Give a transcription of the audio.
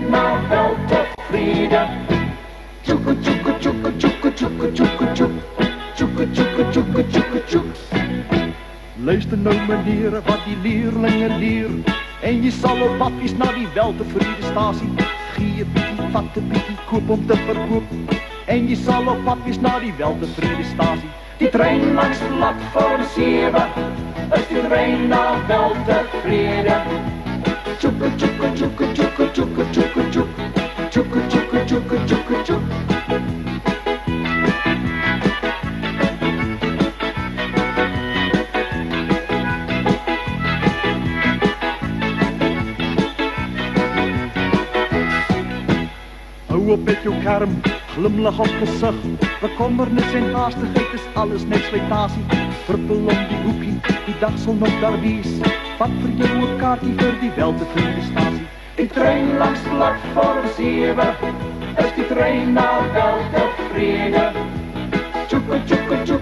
naar wel tevreden. Tjoeke tjoeke tjoeke tjoeke tjoeke tjoeke tjoek. Tjoeke tjoeke tjoeke tjoeke tjoek. Luister nou meneer wat die leerlingen leren. En je zal op papjes naar die wel tevreden statie. Gie je bietie, vat de bietie, koop om te verkopen. En je zal op papjes naar die wel tevreden statie. Die trein langs platform 7 is die trein naar wel tevreden. Tjoeke tjoeke tjoeke tjoeke tjoeke tjoeke tjoek. Tjoeke tjoeke tjoeke tjoeke tjoek. Hou op met jouw karm, glimlach op gezicht. Bekommernis en haastigheid is alles net slijtasie. Druppel om die hoekie, die dag zal nog daar wees. Pak voor jou een kaartje voor die wel tevreden statie. Die trein langs platform 7 is die trein nou wel tevreden. Tjoeke tjoeke tjoeke.